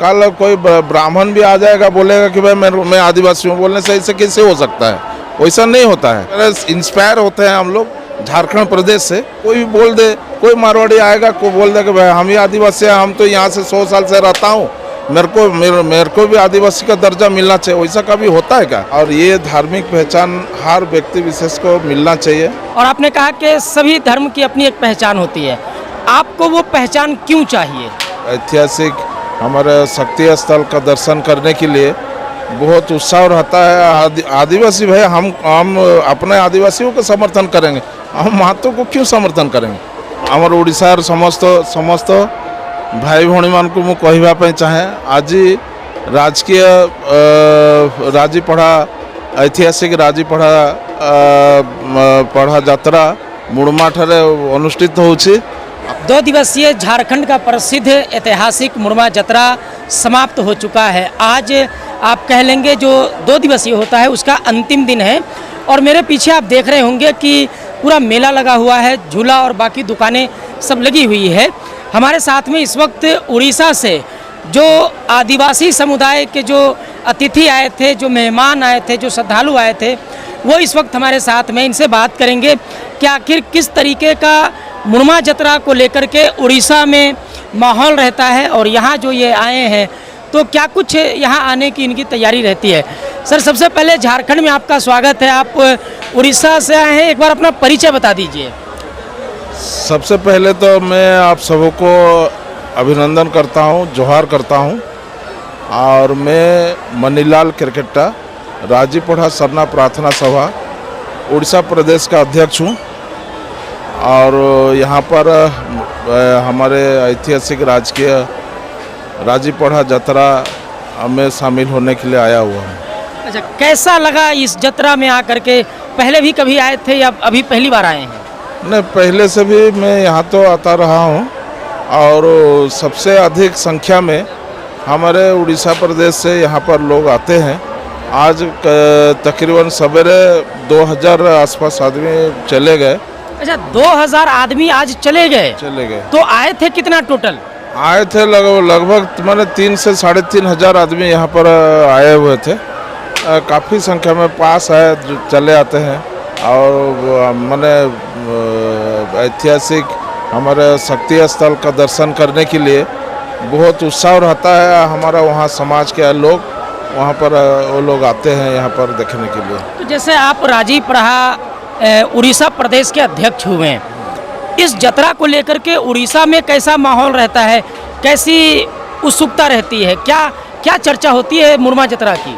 कल कोई ब्राह्मण भी आ जाएगा, बोलेगा कि भाई मैं आदिवासी हूँ, बोलने से ऐसे कैसे हो सकता है? वैसा नहीं होता है। इंस्पायर होते हैं हम लोग झारखंड प्रदेश से। कोई भी बोल दे, कोई मारवाड़ी आएगा, कोई बोल दे कि भाई हम ही आदिवासी हैं, हम तो यहाँ से 100 साल से रहता हूँ, मेरे को भी आदिवासी का दर्जा मिलना चाहिए। वैसा कभी होता है क्या? और ये धार्मिक पहचान हर व्यक्ति विशेष को मिलना चाहिए। और आपने कहा कि सभी धर्म की अपनी एक पहचान होती है, आपको वो पहचान क्यों चाहिए? ऐतिहासिक हमारे शक्ति स्थल का दर्शन करने के लिए बहुत उत्साह रहता है। आदिवासी भाई, हम अपने आदिवासियों को समर्थन करेंगे, हम महत्व को क्यों समर्थन करेंगे? हमारे ओडिशार समस्त भाई भौणी मान को मु कहबा चाहे, आज राजकीय राजीपड़ा ऐतिहासिक राजीपड़ा पढ़ा यात्रा मुड़मा ठारे अनुष्ठित होछि। 2 दिवसीय झारखंड का प्रसिद्ध ऐतिहासिक मुड़मा यात्रा समाप्त हो चुका है। आज आप कह लेंगे जो 2 दिवसीय होता है उसका अंतिम दिन है, और मेरे पीछे आप देख रहे होंगे कि पूरा मेला लगा हुआ है, झूला और बाकी दुकानें सब लगी हुई है। हमारे साथ में इस वक्त उड़ीसा से जो आदिवासी समुदाय के जो अतिथि आए थे, जो मेहमान आए थे, जो श्रद्धालु आए थे, वो इस वक्त हमारे साथ में। इनसे बात करेंगे कि आखिर किस तरीके का मुड़मा यात्रा को लेकर के उड़ीसा में माहौल रहता है, और यहाँ जो ये आए हैं तो क्या कुछ यहाँ आने की इनकी तैयारी रहती है। सर, सबसे पहले झारखंड में आपका स्वागत है। आप उड़ीसा से आए हैं, एक बार अपना परिचय बता दीजिए। सबसे पहले तो मैं आप सबको अभिनंदन करता हूँ, जोहार करता हूँ। और मैं मनीलाल किरकेट्टा, राजीपड़ा सरना प्रार्थना सभा उड़ीसा प्रदेश का अध्यक्ष हूँ, और यहाँ पर हमारे ऐतिहासिक राजकीय राजीपड़ा यात्रा में शामिल होने के लिए आया हुआ हूँ। अच्छा, कैसा लगा इस यात्रा में आकर के? पहले भी कभी आए थे या अभी पहली बार आए हैं? नहीं, पहले से भी मैं यहाँ तो आता रहा हूँ, और सबसे अधिक संख्या में हमारे उड़ीसा प्रदेश से यहाँ पर लोग आते हैं। आज तकरीबन सवेरे 2000 आसपास आदमी चले गए। अच्छा, 2000 आदमी आज चले गए? तो आए थे कितना टोटल? आए थे लगभग मैंने 3 से 3.5 हजार आदमी यहाँ पर आए हुए थे। काफ़ी संख्या में पास है, जो चले आते हैं। और मैंने ऐतिहासिक हमारे शक्ति स्थल का दर्शन करने के लिए बहुत उत्साह रहता है। हमारा वहाँ समाज के लोग वहाँ पर वो लोग आते हैं यहाँ पर देखने के लिए। तो जैसे आप राजीपड़ा उड़ीसा प्रदेश के अध्यक्ष हुए हैं, इस यात्रा को लेकर के उड़ीसा में कैसा माहौल रहता है, कैसी उत्सुकता रहती है, क्या क्या चर्चा होती है मुड़मा यात्रा की?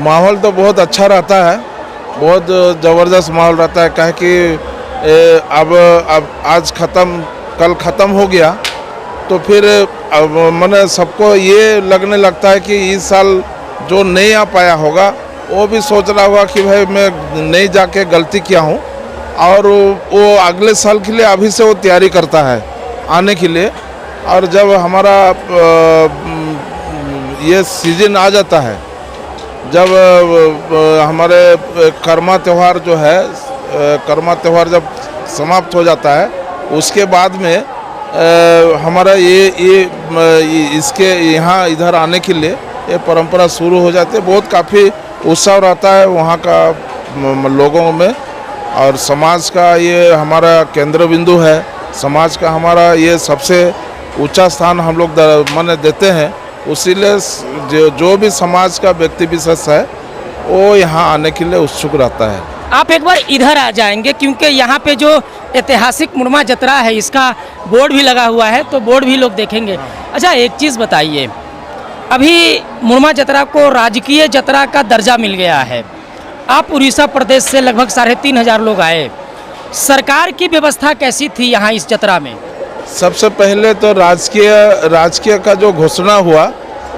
माहौल तो बहुत अच्छा रहता है, बहुत ज़बरदस्त माहौल रहता है। कहे कि अब आज कल ख़त्म हो गया, तो फिर अब मैंने सबको ये लगने लगता है कि इस साल जो नहीं आ पाया होगा वो भी सोच रहा होगा कि भाई मैं नहीं जाके गलती किया हूँ, और वो अगले साल के लिए अभी से वो तैयारी करता है आने के लिए। और जब हमारा ये सीजन आ जाता है, जब हमारे कर्मा त्यौहार जो है, कर्मा त्यौहार जब समाप्त हो जाता है, उसके बाद में हमारा ये इसके यहाँ इधर आने के लिए ये परंपरा शुरू हो जाती है। बहुत काफ़ी उत्साह रहता है वहाँ का लोगों में, और समाज का ये हमारा केंद्र बिंदु है। समाज का हमारा ये सबसे ऊंचा स्थान हम लोग माने देते हैं। उसीलिए जो भी समाज का व्यक्ति विशेष है वो यहाँ आने के लिए उत्सुक रहता है। आप एक बार इधर आ जाएंगे, क्योंकि यहाँ पे जो ऐतिहासिक मुड़मा यात्रा है इसका बोर्ड भी लगा हुआ है, तो बोर्ड भी लोग देखेंगे। अच्छा, एक चीज़ बताइए, अभी मुड़मा यात्रा को राजकीय यात्रा का दर्जा मिल गया है। आप उड़ीसा प्रदेश से लगभग 3500 लोग आए, सरकार की व्यवस्था कैसी थी यहाँ इस यात्रा में? सबसे पहले तो राजकीय का जो घोषणा हुआ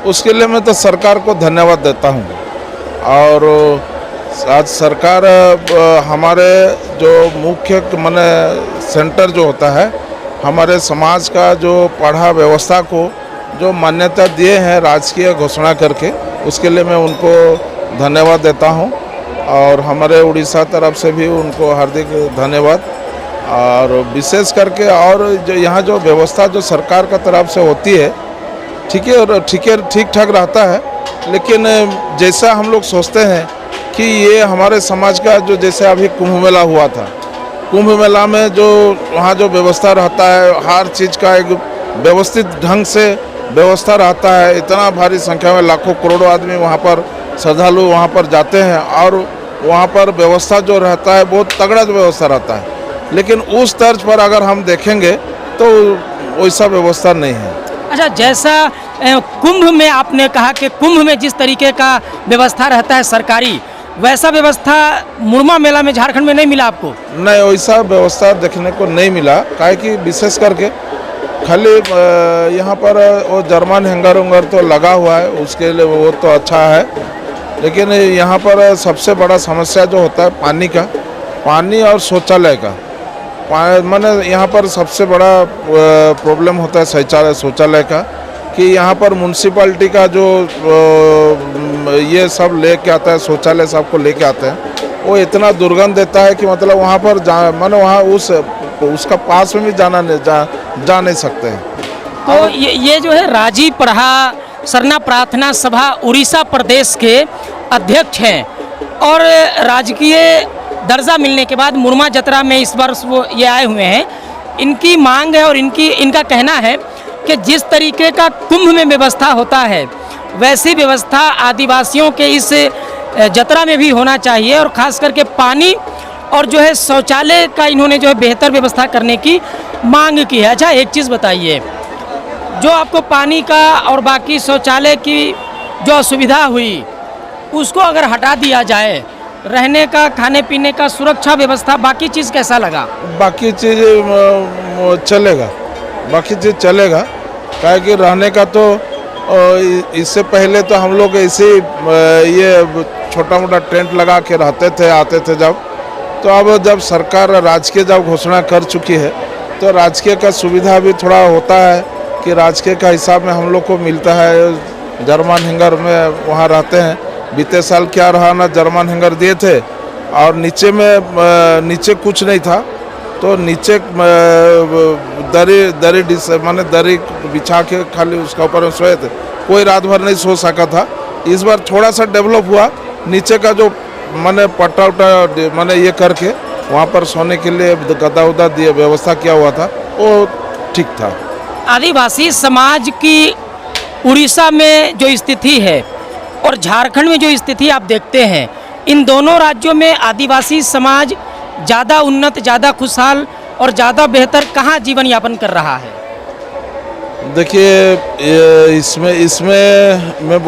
उसके लिए मैं तो सरकार को धन्यवाद देता हूँ। और आज सरकार हमारे जो मुख्य माने सेंटर जो होता है, हमारे समाज का जो पढ़ा व्यवस्था को जो मान्यता दिए हैं राजकीय घोषणा करके, उसके लिए मैं उनको धन्यवाद देता हूँ। और हमारे उड़ीसा तरफ से भी उनको हार्दिक धन्यवाद। और विशेष करके और जो यहाँ जो व्यवस्था जो सरकार का तरफ से होती है ठीक ठाक रहता है। लेकिन जैसा हम लोग सोचते हैं कि ये हमारे समाज का जो जैसे अभी कुंभ मेला हुआ था, कुंभ मेला में जो वहाँ जो व्यवस्था रहता है, हर चीज़ का एक व्यवस्थित ढंग से व्यवस्था रहता है। इतना भारी संख्या में लाखों करोड़ों आदमी वहाँ पर श्रद्धालु वहाँ पर जाते हैं और वहाँ पर व्यवस्था जो रहता है बहुत तगड़ा व्यवस्था रहता है। लेकिन उस तर्ज पर अगर हम देखेंगे तो वैसा व्यवस्था नहीं है। अच्छा, जैसा कुंभ में आपने कहा कि कुंभ में जिस तरीके का व्यवस्था रहता है सरकारी, वैसा व्यवस्था मुरमा मेला में झारखंड में नहीं मिला आपको? नहीं, वैसा व्यवस्था देखने को नहीं मिला। काहे कि विशेष करके खाली यहाँ पर वो जर्मन हैंगर उंगर तो लगा हुआ है, उसके लिए वो तो अच्छा है। लेकिन यहाँ पर सबसे बड़ा समस्या जो होता है पानी का, पानी और शौचालय का। माने यहाँ पर सबसे बड़ा प्रॉब्लम होता है शौचालय का, कि यहाँ पर म्यूनसिपाल्टी का जो ये सब लेके आता है, शौचालय सबको लेके आते हैं, वो इतना दुर्गंध देता है कि मतलब वहाँ पर माने वहाँ उसका पास में भी जा नहीं सकते हैं। तो ये जो है राजीव पढ़ा सरना प्रार्थना सभा उड़ीसा प्रदेश के अध्यक्ष हैं और राजकीय दर्जा मिलने के बाद मुरमा जतरा में इस वर्ष वो ये आए हुए हैं। इनकी मांग है और इनका कहना है कि जिस तरीके का कुंभ में व्यवस्था होता है वैसी व्यवस्था आदिवासियों के इस जतरा में भी होना चाहिए और ख़ास करके पानी और जो है शौचालय का इन्होंने जो है बेहतर व्यवस्था करने की मांग की है। अच्छा, एक चीज़ बताइए, जो आपको पानी का और बाकी शौचालय की जो असुविधा हुई उसको अगर हटा दिया जाए, रहने का, खाने पीने का, सुरक्षा व्यवस्था, बाकी चीज़ कैसा लगा? बाकी चीज़ चलेगा, बाकी चीज़ चलेगा। काहे कि रहने का तो इससे पहले तो हम लोग ऐसे ये छोटा मोटा टेंट लगा के रहते थे, आते थे जब। तो अब जब सरकार राजकीय जब घोषणा कर चुकी है तो राजकीय का सुविधा भी थोड़ा होता है कि राजकीय का हिसाब में हम लोग को मिलता है। जर्मन हैंगर में वहाँ रहते हैं। बीते साल क्या रहा ना, जर्मन हैंगर दिए थे और नीचे कुछ नहीं था, तो नीचे दरी बिछा के खाली उसका ऊपर में सोए थे। कोई रात भर नहीं सो सका था। इस बार थोड़ा सा डेवलप हुआ, नीचे का जो मैंने पट्टा उट्टा मैंने ये करके वहाँ पर सोने के लिए गदा उदा दिए व्यवस्था किया हुआ था, वो ठीक था। आदिवासी समाज की उड़ीसा में जो स्थिति है और झारखंड में जो स्थिति आप देखते हैं, इन दोनों राज्यों में आदिवासी समाज ज़्यादा उन्नत, ज़्यादा खुशहाल और ज़्यादा बेहतर कहाँ जीवन यापन कर रहा है? देखिए, इसमें मैं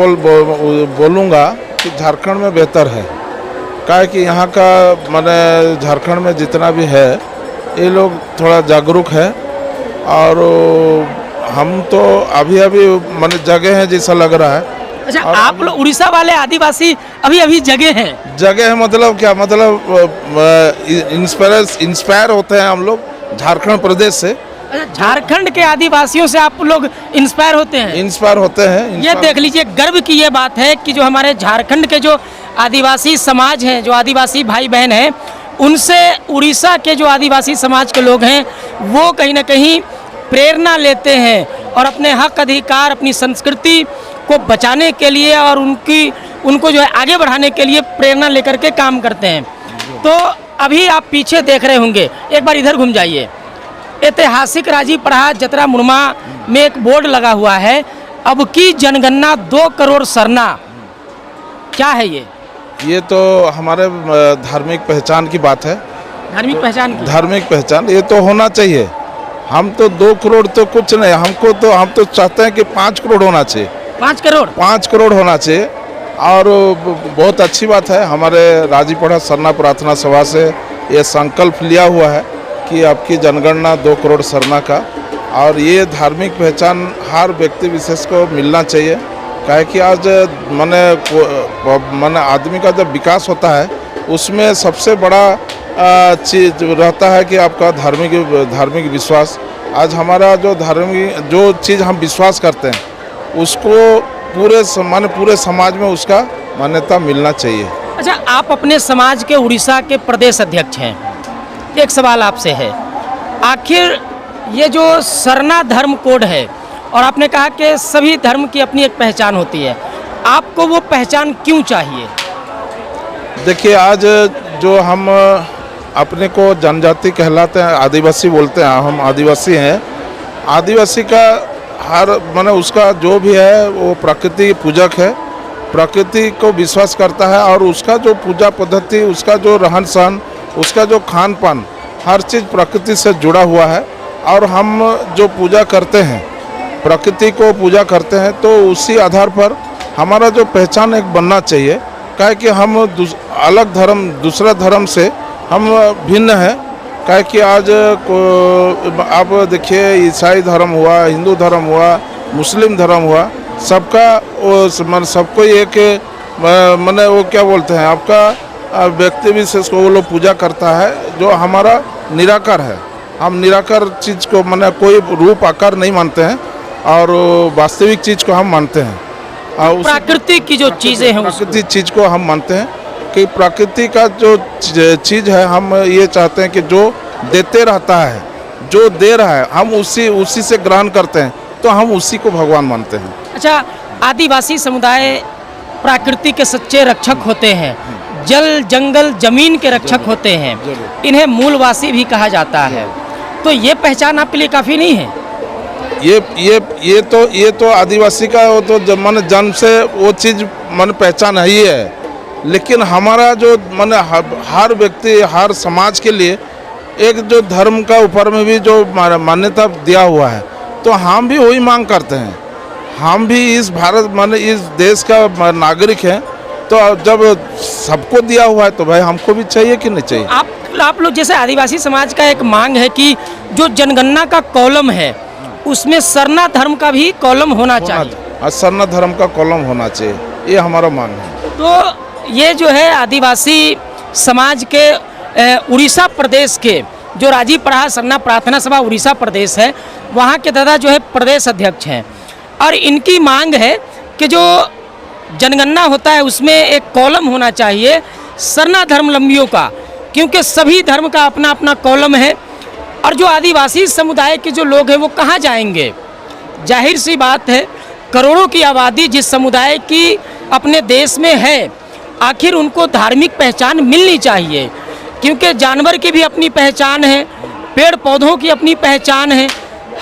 बोलूँगा कि झारखंड में बेहतर है। काहे कि यहाँ का माने झारखंड में जितना भी है ये लोग थोड़ा जागरूक है और हम तो अभी माने जगह है जैसा लग रहा है। अच्छा, आप लोग उड़ीसा वाले आदिवासी अभी जगह हैं? जगह है मतलब क्या, मतलब इंस्पायर होते हैं हम लोग झारखंड प्रदेश से। अच्छा, झारखंड के आदिवासियों से आप लोग इंस्पायर होते हैं? इंस्पायर होते हैं। ये देख लीजिए, गर्व की ये बात है कि जो हमारे झारखंड के जो आदिवासी समाज हैं, जो आदिवासी भाई बहन हैं, उनसे उड़ीसा के जो आदिवासी समाज के लोग हैं वो कहीं ना कहीं प्रेरणा लेते हैं और अपने हक अधिकार, अपनी संस्कृति को बचाने के लिए और उनको जो है आगे बढ़ाने के लिए प्रेरणा लेकर के काम करते हैं। तो अभी आप पीछे देख रहे होंगे, एक बार इधर घूम जाइए। ऐतिहासिक राजीव पढ़ा जतरा मुरमा में एक बोर्ड लगा हुआ है, अब की जनगणना 2 करोड़ सरना। क्या है ये? ये तो हमारे धार्मिक पहचान की बात है। धार्मिक पहचान की? धार्मिक पहचान ये तो होना चाहिए। हम तो 2 करोड़ तो कुछ नहीं, हम तो चाहते हैं कि 5 करोड़ होना चाहिए। 5 करोड़ होना चाहिए। और बहुत अच्छी बात है, हमारे राजीव पढ़ा सरना प्रार्थना सभा से ये संकल्प लिया हुआ है कि आपकी जनगणना 2 करोड़ सरना का, और ये धार्मिक पहचान हर व्यक्ति विशेष को मिलना चाहिए। काहे कि आज माने आदमी का जब विकास होता है उसमें सबसे बड़ा चीज रहता है कि आपका धार्मिक विश्वास। आज हमारा जो चीज़ हम विश्वास करते हैं उसको पूरे समाज में उसका मान्यता मिलना चाहिए। अच्छा, आप अपने समाज के उड़ीसा के प्रदेश अध्यक्ष हैं। एक सवाल आपसे है, आखिर ये जो सरना धर्म कोड है और आपने कहा कि सभी धर्म की अपनी एक पहचान होती है, आपको वो पहचान क्यों चाहिए? देखिए, आज जो हम अपने को जनजाति कहलाते हैं, आदिवासी बोलते हैं, हम आदिवासी हैं। आदिवासी का हर माने उसका जो भी है वो प्रकृति पूजक है, प्रकृति को विश्वास करता है और उसका जो पूजा पद्धति, उसका जो रहन सहन, उसका जो खान पान, हर चीज़ प्रकृति से जुड़ा हुआ है। और हम जो पूजा करते हैं, प्रकृति को पूजा करते हैं, तो उसी आधार पर हमारा जो पहचान एक बनना चाहिए। काहे कि हम अलग धर्म, दूसरा धर्म से हम भिन्न हैं। काहे कि आज को आप देखिए, ईसाई धर्म हुआ, हिंदू धर्म हुआ, मुस्लिम धर्म हुआ, सबका सबको एक माने वो क्या बोलते हैं, आपका व्यक्ति विशेष को वो लोग पूजा करता है, जो हमारा निराकार है। हम निराकार चीज़ को माने कोई रूप आकार नहीं मानते हैं और वास्तविक चीज़ को हम मानते हैं। और प्राकृतिक की जो चीज़ें हैं, प्राकृतिक चीज़ को हम मानते हैं कि प्रकृति का जो चीज़ है, हम ये चाहते हैं कि जो देते रहता है, जो दे रहा है, हम उसी से ग्रहण करते हैं, तो हम उसी को भगवान मानते हैं। अच्छा, आदिवासी समुदाय प्रकृति के सच्चे रक्षक होते हैं, जल जंगल जमीन के रक्षक होते हैं, इन्हें मूलवासी भी कहा जाता है, तो ये पहचान आपके लिए काफ़ी नहीं है? ये तो आदिवासी का वो तो मन जन्म से वो चीज़ मन पहचान है ही है। लेकिन हमारा जो मन हर व्यक्ति, हर समाज के लिए एक जो धर्म का ऊपर में भी जो मान्यता दिया हुआ है, तो हम भी वही मांग करते हैं। हम भी इस भारत माने इस देश का नागरिक हैं, तो जब सबको दिया हुआ है तो भाई हमको भी चाहिए कि नहीं चाहिए? आप लोग जैसे आदिवासी समाज का एक मांग है कि जो जनगणना का कॉलम है उसमें सरना धर्म का भी कॉलम होना चाहिए। सरना धर्म का कॉलम होना चाहिए, ये हमारा मांग है। तो ये जो है आदिवासी समाज के उड़ीसा प्रदेश के जो राजीपड़ा सरना प्रार्थना सभा उड़ीसा प्रदेश है, वहाँ के दादा जो है प्रदेश अध्यक्ष हैं, और इनकी मांग है कि जो जनगणना होता है उसमें एक कॉलम होना चाहिए सरना धर्मावलंबियों का, क्योंकि सभी धर्म का अपना अपना कॉलम है। और जो आदिवासी समुदाय के जो लोग हैं वो कहाँ जाएंगे? जाहिर सी बात है, करोड़ों की आबादी जिस समुदाय की अपने देश में है, आखिर उनको धार्मिक पहचान मिलनी चाहिए, क्योंकि जानवर की भी अपनी पहचान है, पेड़ पौधों की अपनी पहचान है,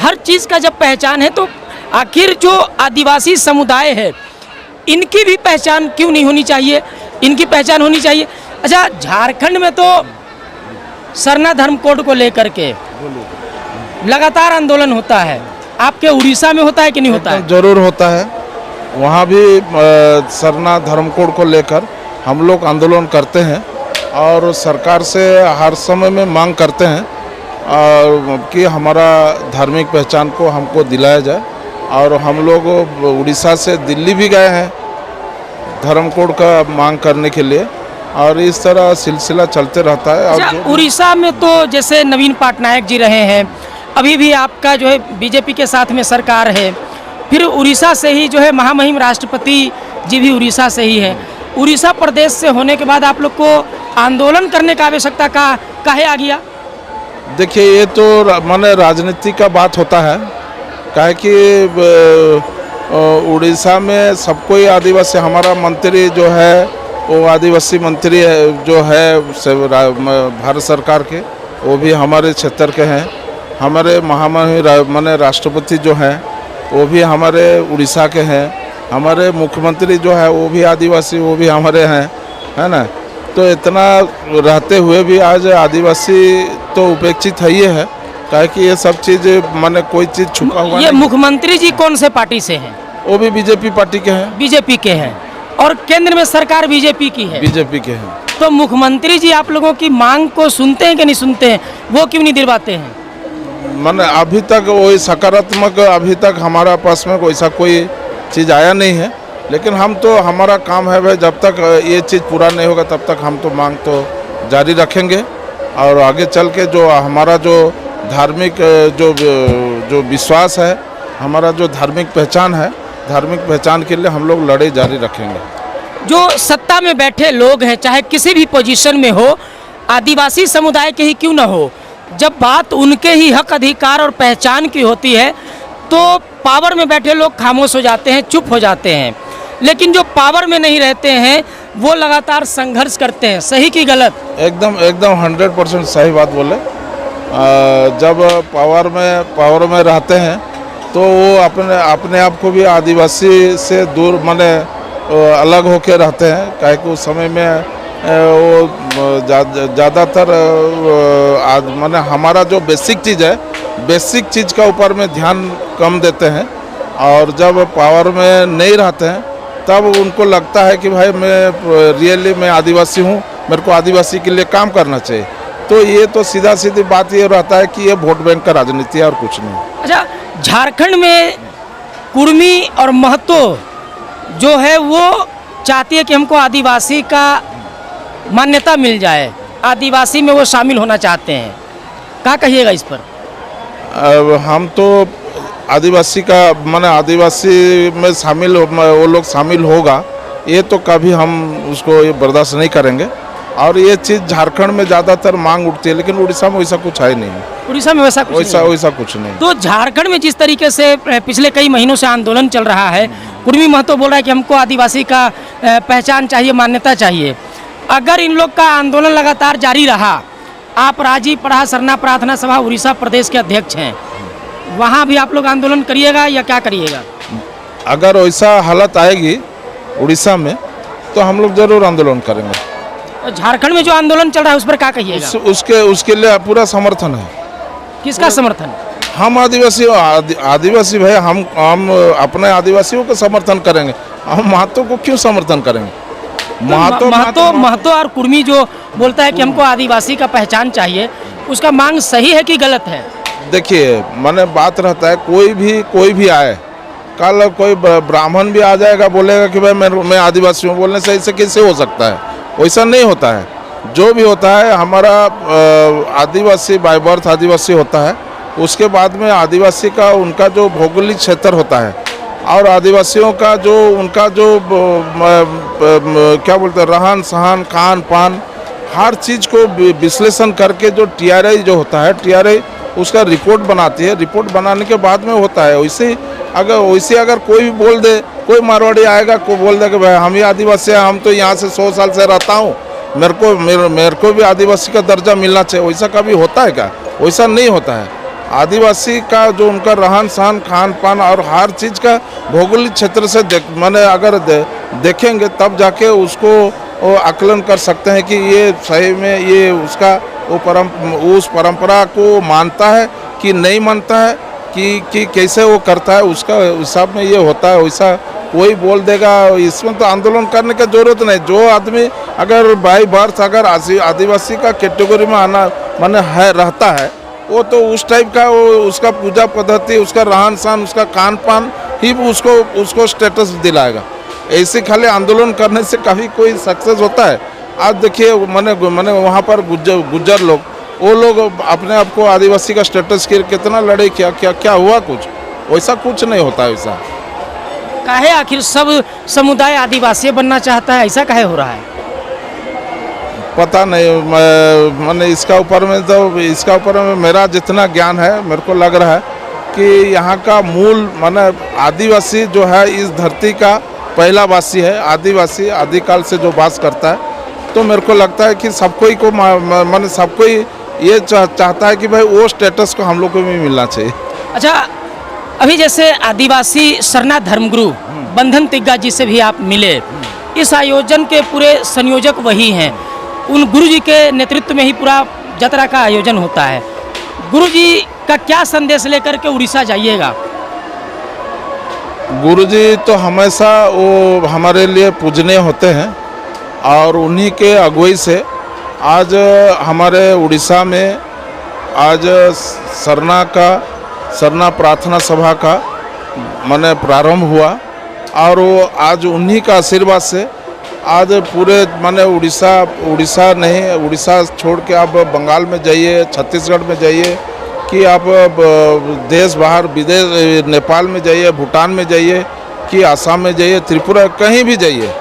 हर चीज़ का जब पहचान है तो आखिर जो आदिवासी समुदाय है इनकी भी पहचान क्यों नहीं होनी चाहिए? इनकी पहचान होनी चाहिए। अच्छा, झारखंड में तो सरना धर्म कोड को लेकर के लगातार आंदोलन होता है, आपके उड़ीसा में होता है कि नहीं होता है? जरूर होता है, वहाँ भी सरना धर्म कोड को लेकर हम लोग आंदोलन करते हैं और सरकार से हर समय में मांग करते हैं और कि हमारा धार्मिक पहचान को हमको दिलाया जाए। और हम लोग उड़ीसा से दिल्ली भी गए हैं धर्म कोड का मांग करने के लिए, और इस तरह सिलसिला चलते रहता है। और उड़ीसा में तो जैसे नवीन पटनायक जी रहे हैं, अभी भी आपका जो है बीजेपी के साथ में सरकार है, फिर उड़ीसा से ही जो है महामहिम राष्ट्रपति जी भी उड़ीसा से ही है। उड़ीसा प्रदेश से होने के बाद आप लोग को आंदोलन करने का आवश्यकता काहे आ गया? देखिए, ये तो माने राजनीति का बात होता है, काहे कि उड़ीसा में सबको ही आदिवासी, हमारा मंत्री जो है वो आदिवासी मंत्री है, जो है भारत सरकार के, वो भी हमारे क्षेत्र के हैं। हमारे महामहिम माने राष्ट्रपति जो हैं वो भी हमारे उड़ीसा के हैं। हमारे मुख्यमंत्री जो है वो भी आदिवासी, वो भी हमारे हैं, है ना। तो इतना रहते हुए भी आज आदिवासी तो उपेक्षित है ही है, काहे कि ये सब चीज़ माने कोई चीज़ छुपा हुआ ये मुख्यमंत्री जी कौन से पार्टी से हैं? वो भी बीजेपी पार्टी के हैं। बीजेपी के हैं, और केंद्र में सरकार बीजेपी की है। बीजेपी के हैं। तो मुख्यमंत्री जी आप लोगों की मांग को सुनते हैं कि नहीं सुनते हैं? वो क्यों नहीं दिलवाते हैं? माने अभी तक वही सकारात्मक, अभी तक हमारा पास में वैसा कोई चीज़ आया नहीं है। लेकिन हम तो, हमारा काम है भाई, जब तक ये चीज़ पूरा नहीं होगा तब तक हम तो मांग तो जारी रखेंगे। और आगे चल के जो हमारा जो धार्मिक जो विश्वास है, हमारा जो धार्मिक पहचान है, धार्मिक पहचान के लिए हम लोग लड़ाई जारी रखेंगे। जो सत्ता में बैठे लोग हैं, चाहे किसी भी पोजीशन में हो, आदिवासी समुदाय के ही क्यों न हो, जब बात उनके ही हक अधिकार और पहचान की होती है तो पावर में बैठे लोग खामोश हो जाते हैं, चुप हो जाते हैं, लेकिन जो पावर में नहीं रहते हैं वो लगातार संघर्ष करते हैं। सही कि गलत? एकदम एकदम 100% सही बात बोले। जब पावर में रहते हैं तो वो अपने आप को भी आदिवासी से दूर माने अलग होके रहते हैं, काहे कि उस समय में वो ज़्यादातर माने हमारा जो बेसिक चीज़ है, बेसिक चीज़ का ऊपर में ध्यान कम देते हैं। और जब पावर में नहीं रहते हैं तब उनको लगता है कि भाई मैं आदिवासी हूँ, मेरे को आदिवासी के लिए काम करना चाहिए। तो ये तो सीधा सीधी बात ये रहता है कि ये वोट बैंक का राजनीति है और कुछ नहीं। अच्छा, झारखंड में कुर्मी और महतो जो है वो चाहती है कि हमको आदिवासी का मान्यता मिल जाए, आदिवासी में वो शामिल होना चाहते हैं। क्या कहिएगा इस पर? हम तो आदिवासी का माने आदिवासी में शामिल वो लोग शामिल होगा, ये तो कभी हम उसको ये बर्दाश्त नहीं करेंगे। और ये चीज़ झारखंड में ज़्यादातर मांग उठती है, लेकिन उड़ीसा में वैसा कुछ है नहीं। उड़ीसा में वैसा कुछ नहीं। तो झारखंड में जिस तरीके से पिछले कई महीनों से आंदोलन चल रहा है, कुर्मी महतो बोल रहा है कि हमको आदिवासी का पहचान चाहिए, मान्यता चाहिए। अगर इन लोग का आंदोलन लगातार जारी रहा, आप राजीव पढ़ा सरना प्रार्थना सभा उड़ीसा प्रदेश के अध्यक्ष हैं, वहाँ भी आप लोग आंदोलन करिएगा या क्या करिएगा? अगर वैसा हालत आएगी उड़ीसा में तो हम लोग जरूर आंदोलन करेंगे। तो झारखंड में जो आंदोलन चल रहा है उस पर क्या कहिएगा? उसके लिए पूरा समर्थन है। किसका समर्थन? हम आदिवासी भाई, हम अपने आदिवासियों का समर्थन करेंगे। हम महतो को क्यों समर्थन करेंगे? महतो और कुर्मी जो बोलता है कि हमको आदिवासी का पहचान चाहिए, उसका मांग सही है कि गलत है? देखिए, मैंने बात रहता है, कोई भी आए, कल कोई ब्राह्मण भी आ जाएगा, बोलेगा कि भाई मैं आदिवासी हूँ, बोलने से ऐसे कैसे हो सकता है? वैसा नहीं होता है। जो भी होता है हमारा आदिवासी बाय बर्थ आदिवासी होता है, उसके बाद में आदिवासी का उनका जो भौगोलिक क्षेत्र होता है और आदिवासियों का जो उनका जो क्या बोलते हैं रहन सहन खान पान, हर चीज़ को विश्लेषण करके जो TRI जो होता है, TRI उसका रिपोर्ट बनाती है। रिपोर्ट बनाने के बाद में होता है। वैसे अगर कोई भी बोल दे, कोई मारवाड़ी आएगा को बोल दे कि भाई हम ही आदिवासी हैं, हम तो यहाँ से 100 साल से रहता हूँ, मेरे को भी आदिवासी का दर्जा मिलना चाहिए, वैसा कभी होता है क्या? वैसा नहीं होता है। आदिवासी का जो उनका रहन सहन खान पान और हर चीज़ का भौगोलिक क्षेत्र से अगर देखेंगे तब जाके उसको वो आकलन कर सकते हैं कि ये सही में ये उसका उस परंपरा को मानता है कि नहीं मानता है, कि कैसे वो करता है, उसका हिसाब में ये होता है। वैसा कोई बोल देगा, इसमें तो आंदोलन करने की जरूरत नहीं। जो आदमी अगर बाय बर्थ अगर आदिवासी का कैटेगरी में आना रहता है, वो तो उस टाइप का वो उसका पूजा पद्धति, उसका रहन सहन, उसका खान पान ही उसको स्टेटस दिलाएगा। ऐसे खाली आंदोलन करने से कभी कोई सक्सेस होता है? आज देखिए, मैंने वहाँ पर गुज्जर लोग, वो लोग अपने आप को आदिवासी का स्टेटस के कितना लड़े, क्या हुआ? कुछ वैसा कुछ नहीं होता। वैसा काहे आखिर सब समुदाय आदिवासी बनना चाहता है, ऐसा काहे हो रहा है? पता नहीं। मैंने इसका ऊपर में मेरा जितना ज्ञान है, मेरे को लग रहा है कि यहाँ का मूल आदिवासी जो है इस धरती का पहला वासी है। आदिवासी आदिकाल से जो वास करता है, तो मेरे को लगता है कि सबको ये चाहता है कि भाई वो स्टेटस को हम लोग को भी मिलना चाहिए। अच्छा, अभी जैसे आदिवासी सरना धर्मगुरु बंधन तिग्गा जी से भी आप मिले, इस आयोजन के पूरे संयोजक वही हैं। उन गुरु जी के नेतृत्व में ही पूरा जतरा का आयोजन होता है। गुरु जी का क्या संदेश लेकर के उड़ीसा जाइएगा? गुरुजी तो हमेशा वो हमारे लिए पूजनीय होते हैं और उन्हीं के अगुवाई से आज हमारे उड़ीसा में आज सरना प्रार्थना सभा का प्रारंभ हुआ। और वो आज उन्हीं का आशीर्वाद से आज पूरे उड़ीसा नहीं, उड़ीसा छोड़ के आप बंगाल में जाइए, छत्तीसगढ़ में जाइए, कि आप देश बाहर विदेश नेपाल में जाइए, भूटान में जाइए, कि आसाम में जाइए, त्रिपुरा, कहीं भी जाइए,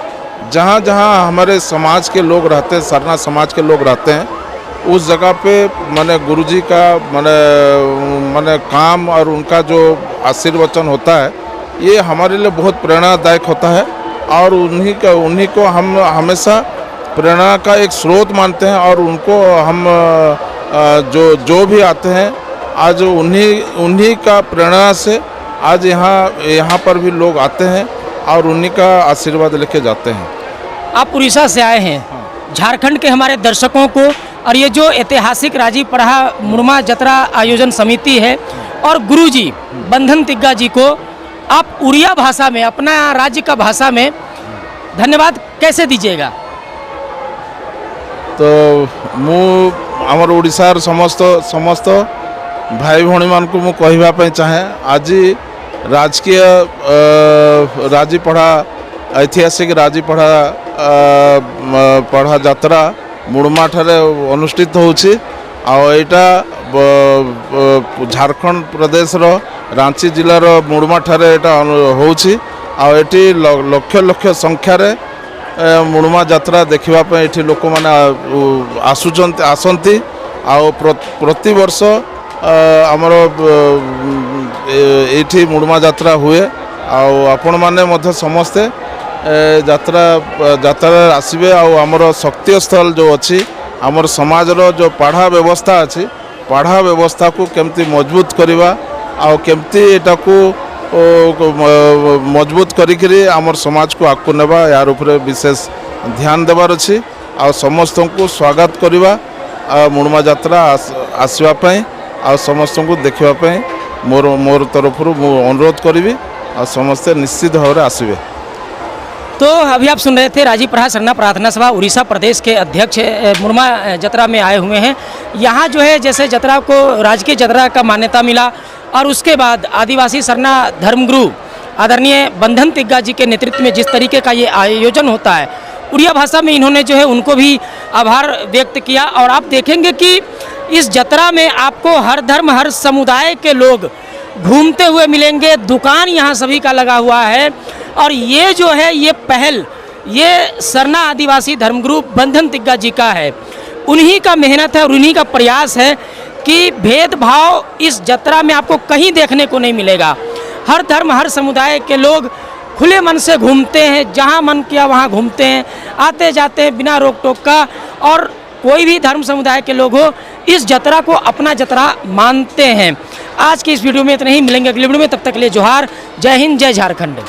जहाँ जहाँ हमारे समाज के लोग रहते हैं, सरना समाज के लोग रहते हैं, उस जगह पे माने गुरुजी का माने माने काम और उनका जो आशीर्वचन होता है ये हमारे लिए बहुत प्रेरणादायक होता है और उन्हीं को हम हमेशा प्रेरणा का एक स्रोत मानते हैं और उनको हम जो भी आते हैं आज उन्हीं का प्रेरणा से आज यहाँ पर भी लोग आते हैं और उन्हीं का आशीर्वाद लेके जाते हैं। आप उड़ीसा से आए हैं, झारखंड के हमारे दर्शकों को और ये जो ऐतिहासिक राजीपढ़ा मुड़मा जतरा आयोजन समिति है और गुरुजी बंधन तिग्गा जी को आप उड़िया भाषा में, अपना राज्य का भाषा में धन्यवाद कैसे दीजिएगा? तो मु आमर ओडिशार समस्त भाई भौणी मान को मु कहबा पे चाहे आज राजकीय राजीपढ़ा ऐतिहासिक राजीपढ़ा पढ़ा यात्रा मुड़मा ठारे अनुष्ठित होछि और एटा झारखंड प्रदेश रो रांची जिला रो मुड़मा ठारे एटा होछि और एटी लक्ष लक्ष संख्या रे मुड़मा यात्रा देखिबा पे एठी लोक माने आसंती आ प्रति वर्ष आमर एठी मुड़मा यात्रा हुए आपण माने मध्य समस्ते यात्रा आसबे आमर शक्ति स्थल जो अच्छी आमर समाज रो जो पढ़ा व्यवस्था अच्छी पढ़ा व्यवस्था को केमती मजबूत करवा आ केमती एटा को मजबूत करी आमर समाज को आगू नेबा यार उपरे विशेष ध्यान देवार अच्छी आ समस्त को स्वागत करवा मुड़मा यात्रा आसवा पई आ समस्त को देखा मोर तरफ अनुरोध करी आ समस्ते निश्चित भाव आसबे। तो अभी आप सुन रहे थे राजीपढ़ा सरना प्रार्थना सभा उड़ीसा प्रदेश के अध्यक्ष मुड़मा जतरा में आए हुए हैं। यहाँ जो है जैसे जतरा को राजकीय जतरा का मान्यता मिला और उसके बाद आदिवासी सरना धर्मगुरु आदरणीय बंधन तिग्गा जी के नेतृत्व में जिस तरीके का ये आयोजन होता है उड़िया भाषा में इन्होंने जो है उनको भी आभार व्यक्त किया। और आप देखेंगे कि इस जतरा में आपको हर धर्म हर समुदाय के लोग घूमते हुए मिलेंगे। दुकान यहाँ सभी का लगा हुआ है और ये जो है ये पहल ये सरना आदिवासी धर्मगुरु बंधन तिग्गा जी का है। उन्हीं का मेहनत है और उन्हीं का प्रयास है कि भेदभाव इस जतरा में आपको कहीं देखने को नहीं मिलेगा। हर धर्म हर समुदाय के लोग खुले मन से घूमते हैं, जहाँ मन किया वहाँ घूमते हैं, आते जाते हैं बिना रोक टोक का। और कोई भी धर्म समुदाय के लोग हो इस जतरा को अपना जतरा मानते हैं। आज की इस वीडियो में इतना ही, मिलेंगे अगले वीडियो में, तब तक के लिए जोहार, जय हिंद, जय झारखंड।